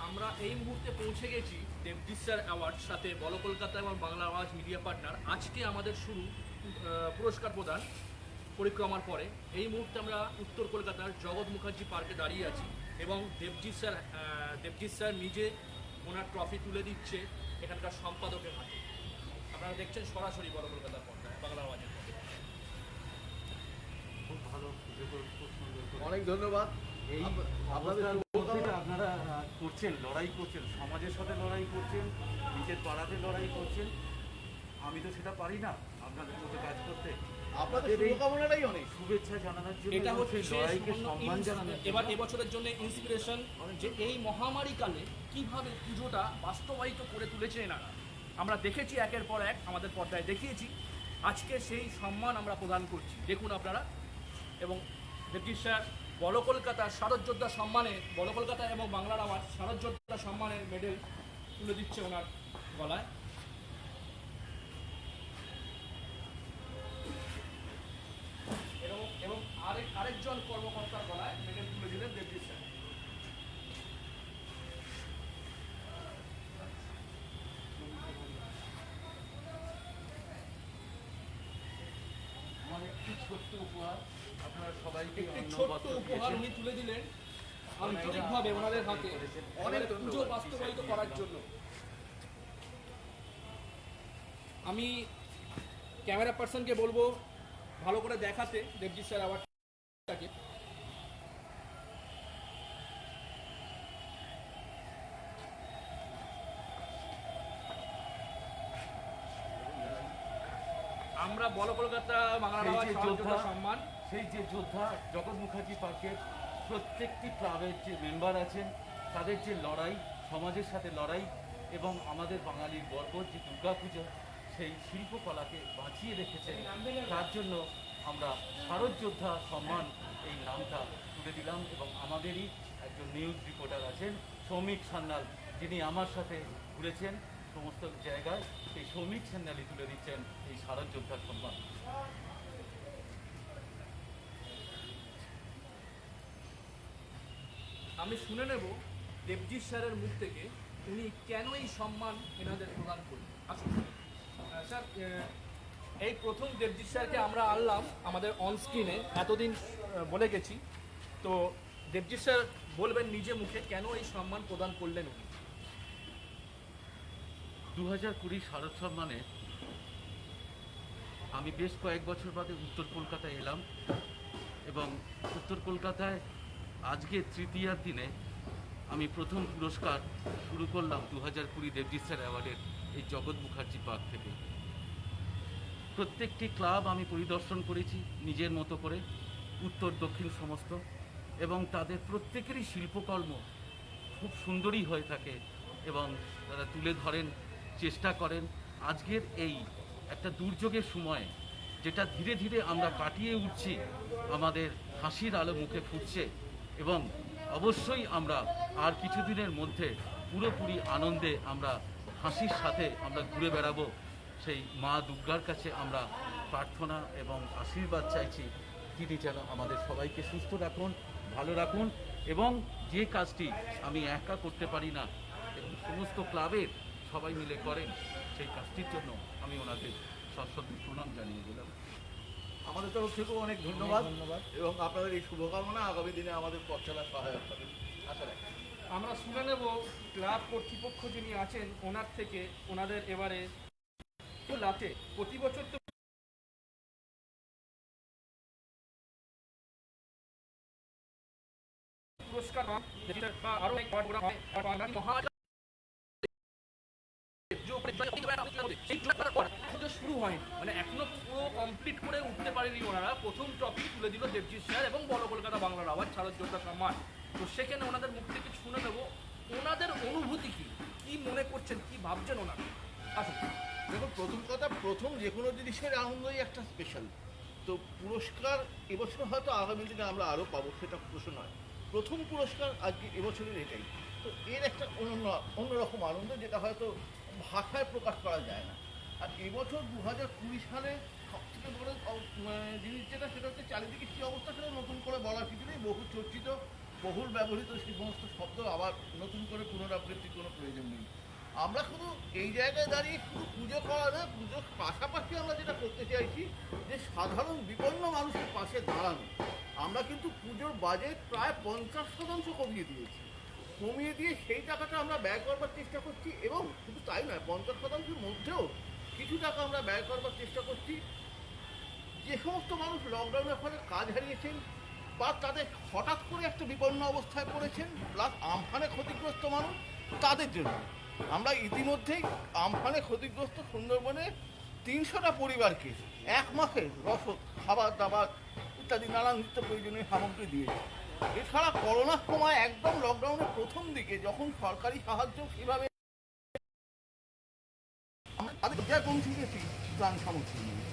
আমরা এই মুহূর্তে পৌঁছে গেছি দেবজিৎ স্যার অ্যাওয়ার্ড সাথে বলো কলকাতা এবং বাংলা আওয়াজ মিডিয়া পার্টনার। আজকে আমাদের শুরু পুরস্কার প্রদান পরিক্রমার পরে। এই মুহূর্তে আমরা উত্তর কলকাতার জগৎ মুখার্জি পার্কে দাঁড়িয়ে আছি এবং দেবজিৎ স্যার নিজে ওনার ট্রফি তুলে দিচ্ছে এখানকার সম্পাদকের হাতে। আপনারা দেখছেন সরাসরি বলো কলকাতার পর্দায় বাংলা আওয়াজের পর্দায়। খুব ভালো, খুব সুন্দর। অনেক ধন্যবাদ। এই আপনাদের আপনারা করছেন, লড়াই করছেন, সমাজের সাথে লড়াই করছেন, নিজের পাড়াতে লড়াই করছেন। আমি তো সেটা পারি না আপনাদের মতো কাজ করতে। আপনাদের শুভকামনাটাই অনেক। শুভেচ্ছা জানানোর জন্য এটা হচ্ছে লড়াইকে সম্মান জানানোর এবার এবছরের জন্য ইন্সপিরেশন যে এই মহামারী কালে কিভাবে পুজোটা বাস্তবায়িত করে তুলেছে এনারা। আমরা দেখেছি একের পর এক, আমাদের পর্দায় দেখিয়েছি। আজকে সেই সম্মান আমরা প্রদান করছি, দেখুন আপনারা। এবং দেবজিৎ স্যার বলো কলকাতা শারদ যোদ্ধা সম্মানে, বলো কলকাতা এবং বাংলার আওয়াজ শারদ যোদ্ধা সম্মানের মেডেল তুলে দিচ্ছে ওনার গলায়। এবং আরেকজন কর্মকর্তার গলায় মেডেল তুলে দিলেন দেবজিৎ স্যার। আমার একটি ছোট্ট উপহার আপনারা সবাইকে একটি ছোট্ট উপহার উনি তুলে দিলেন আন্তরিকভাবে ওনাদের হাতে অনেক পুজো বাস্তবায়িত করার জন্য। আমি ক্যামেরা পার্সনকে বলবো ভালো করে দেখাতে দেবজিৎ স্যার অ্যাওয়ার্ডটাকে। আমরা বলো কলকাতা বাংলা আওয়াজ সম্মান, সেই যে যোদ্ধা জগৎ মুখার্জি পার্কের প্রত্যেকটি ক্লাবের যে মেম্বার আছেন, তাদের যে লড়াই, সমাজের সাথে লড়াই এবং আমাদের বাঙালির গর্ব যে দুর্গাপুজো, সেই শিল্পকলাকে বাঁচিয়ে রেখেছেন, তার জন্য আমরা শারদ যোদ্ধা সম্মান এই নামটা তুলে দিলাম। এবং আমাদেরই একজন নিউজ রিপোর্টার আছেন সৌমিক সান্যাল, যিনি আমার সাথে ঘুরেছেন সমস্ত জায়গায়, সেই সৌমিক সান্যালই তুলে দিচ্ছেন এই শারদ যোদ্ধার সম্মান। আমি শুনে নেব দেবজিৎ স্যারের মুখ থেকে উনি কেন এই সম্মান এনাদের প্রদান করলেন। আসুন স্যার, এই প্রথম দেবজিৎ স্যারকে আমরা আনলাম আমাদের অন স্ক্রিনে, এতদিন বলে গেছি। তো দেবজিৎ স্যার বলবেন নিজে মুখে কেন এই সম্মান প্রদান করলেন উনি। 2020 শারদ সম্মানে আমি বেশ কয়েক বছর বাদে উত্তর কলকাতায় এলাম এবং উত্তর কলকাতায় আজকে তৃতীয়ার দিনে আমি প্রথম পুরস্কার শুরু করলাম 2020 দেবজিৎ স্যার অ্যাওয়ার্ডের এই জগৎ মুখার্জি পার্ক থেকে। প্রত্যেকটি ক্লাব আমি পরিদর্শন করেছি নিজের মতো করে, উত্তর দক্ষিণ সমস্ত, এবং তাদের প্রত্যেকেরই শিল্পকর্ম খুব সুন্দরই হয়ে থাকে এবং তারা তুলে ধরেন, চেষ্টা করেন। আজকের এই একটা দুর্যোগের সময় যেটা ধীরে ধীরে আমরা কাটিয়ে উঠছি, আমাদের হাসির আলো মুখে ফুটছে এবং অবশ্যই আমরা আর কিছুদিনের মধ্যে পুরোপুরি আনন্দে আমরা হাসির সাথে আমরা ঘুরে বেড়াবো। সেই মা দুর্গার কাছে আমরা প্রার্থনা এবং আশীর্বাদ চাইছি, তিনি যেন আমাদের সবাইকে সুস্থ রাখুন, ভালো রাখুন এবং যে কাজটি আমি একা করতে পারি না এবং সমস্ত ক্লাবের সবাই মিলে করেন, সেই কাজটির জন্য আমি ওনাদের সশ্রদ্ধ প্রণাম জানিয়ে দিলাম। আমাদের তরফ থেকেও অনেক ধন্যবাদ এবং আপনাদের এই শুভকামনা আগামী দিনে আমাদের পথ চলার সহায়ক হবে আশা রাখি। আমরা শুনে নেব ক্লাব কর্তৃপক্ষ যিনি আছেন ওনার থেকে ওনাদের এবারে লাটে প্রতি বছর তো পুরস্কার আরো শুরু হয়নি, মানে এখনো পুরো কমপ্লিট করে উঠতে পারেনি ওনারা। প্রথম ট্রফি তুলে দিল দেবজিৎ স্যার এবং বলো কলকাতা বাংলার আওয়াজ শারদ যোদ্ধা সম্মান। তো সেখানে ওনাদের মুখ থেকে শুনে নেবো ওনাদের অনুভূতি কি মনে করছেন, কি ভাবছেন ওনারা। আসুন। দেখুন, প্রথম কথা, প্রথম যে কোনো জিনিসের আনন্দই একটা স্পেশাল। তো পুরস্কার এবছর হয়তো আগামী দিনে আমরা আরও পাবো, সেটা প্রশ্ন নয়। প্রথম পুরস্কার আজকে এবছরের এটাই। তো এর একটা অন্যরকম আনন্দ, যেটা হয়তো ভাষায় প্রকাশ করা যায় না। আর এবছর 2020 সালে সবথেকে বড় জিনিস যেটা, সেটা হচ্ছে চারিদিকে কী অবস্থা, সেটা নতুন করে বলার কিছু নেই। বহু চর্চিত বহুল ব্যবহৃত সেই সমস্ত শব্দ আবার নতুন করে পুনরাবৃত্তির কোনো প্রয়োজন নেই। আমরা শুধু এই জায়গায় দাঁড়িয়ে শুধু পুজো করা না, পুজোর পাশাপাশি আমরা যেটা করতে চাইছি যে সাধারণ বিপন্ন মানুষের পাশে দাঁড়ানো। আমরা কিন্তু পুজোর বাজেট প্রায় 50% কমিয়ে দিয়ে সেই টাকাটা আমরা ব্যয় করবার চেষ্টা করছি, এবং শুধু তাই নয়, 50%-এর মধ্যেও কিছু টাকা আমরা ব্যয় করবার চেষ্টা করছি যে সমস্ত মানুষ লকডাউনের ফলে কাজ হারিয়েছেন বা তাদের হঠাৎ করে একটা বিপন্ন অবস্থায় পড়েছেন, প্লাস আমফানে ক্ষতিগ্রস্ত মানুষ, তাদের জন্য আমরা ইতিমধ্যেই আমফানে ক্ষতিগ্রস্ত সুন্দরবনে 300টা পরিবারকে 1 মাসের রসদ, খাবার দাবার ইত্যাদি নানান নিত্য প্রয়োজনীয় সামগ্রী দিয়েছি। এছাড়া করোনার সময় একদম লকডাউনের প্রথম দিকে যখন সরকারি সাহায্য সেভাবে তাদের যা পৌঁছে গেছি ত্রাণ সামগ্রী নিয়ে।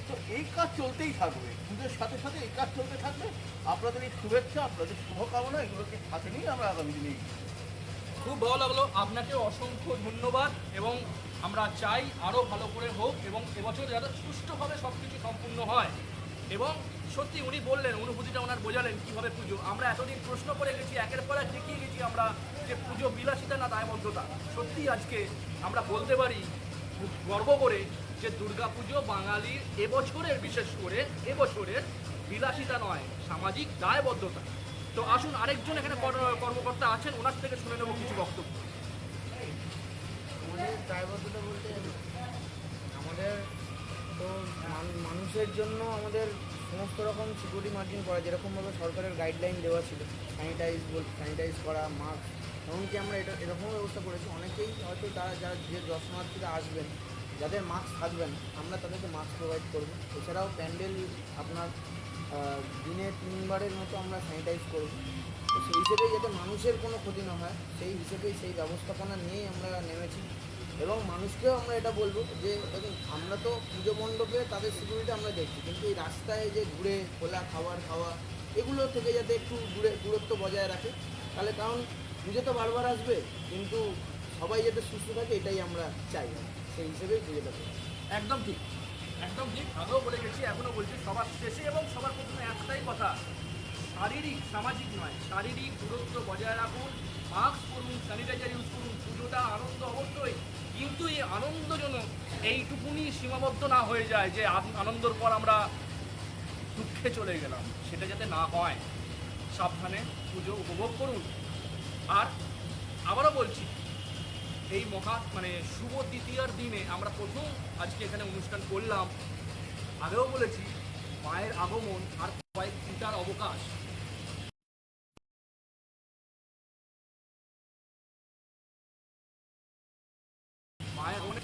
তো এই কাজ চলতেই থাকবে, পুজোর সাথে সাথে এই কাজ চলতে থাকবে। আপনাদের এই শুভেচ্ছা, আপনাদের শুভকামনা, এগুলোকে সাথে নিয়ে আমরা আগামী দিনে এগিয়ে যাবো। খুব ভালো লাগলো, আপনাকে অসংখ্য ধন্যবাদ, এবং আমরা চাই আরও ভালো করে হোক এবং এবছর যাতে সুষ্ঠুভাবে সব কিছু সম্পূর্ণ হয়। এবং সত্যি উনি বললেন, অনুভূতিটা ওনার বোঝালেন কীভাবে পুজো। আমরা এতদিন প্রশ্ন করে গেছি, একের পর এক দেখিয়ে গেছি আমরা যে পুজো বিলাসিতা না দায়বদ্ধতা। সত্যি আজকে আমরা বলতে পারি খুব গর্ব করে যে দুর্গাপুজো বাঙালির এবছরের, বিশেষ করে এবছরের বিলাসিতা নয়, সামাজিক দায়বদ্ধতা। তো আসুন, আরেকজন এখানে কর্মকর্তা আছেন, ওনার থেকে শুনে নেব কিছু বক্তব্য। আমাদের দায়বদ্ধতা বলতে আমাদের তো মানুষের জন্য আমাদের সমস্ত রকম সিকিউরিটি মার্জিন করা, যেরকমভাবে সরকারের গাইডলাইন দেওয়া ছিল, স্যানিটাইজ করা, মাস্ক, এমনকি আমরা এরকম ব্যবস্থা করেছি। অনেকেই হয়তো তারা যে দর্শনার্থীরা আসবেন, যাদের মাস্ক থাকবেন, আমরা তাদেরকে মাস্ক প্রোভাইড করবো। এছাড়াও প্যান্ডেল আপনার দিনে 3 বারের মতো আমরা স্যানিটাইজ করব। তো সেই হিসেবে যাতে মানুষের কোনো ক্ষতি না হয়, সেই হিসেবেই সেই ব্যবস্থাপনা নিয়েই আমরা নেমেছি। এবং মানুষকেও আমরা এটা বলবো যে দেখুন, আমরা তো পুজো মণ্ডপে তাদের সিকিউরিটি আমরা দেখছি, কিন্তু এই রাস্তায় যে ঘুরে খোলা খাবার খাওয়া, এগুলো থেকে যাতে একটু দূরত্ব বজায় রাখে। তাহলে কারণ পুজো তো বারবার আসবে, কিন্তু সবাই যাতে সুস্থ থাকে এটাই আমরা চাই, সেই হিসেবেই পুজোটা করি। একদম ঠিক, একদম ঠিক। আগেও বলে গেছি, এখনও বলছি, সবার শেষে এবং সবার প্রথমে একটাই কথা, শারীরিক, সামাজিক নয়, শারীরিক দূরত্ব বজায় রাখুন, মাস্ক পরুন, স্যানিটাইজার ইউজ করুন। পুজোটা আনন্দ অবশ্যই, কিন্তু এই আনন্দ যেন এইটুকুনি সীমাবদ্ধ না হয়ে যায় যে আনন্দের পর আমরা দুঃখে চলে গেলাম, সেটা যাতে না হয়। সাবধানে পুজো উপভোগ করুন। আর আবারও বলছি, এই শুভ দ্বিতীয়ার দিনে আমরা প্রথম আজকে এখানে অনুষ্ঠান করলাম। আগেও বলেছি, মায়ের আগমন আর কয়েক ঘন্টার অবকাশ, মায়ের আগমনে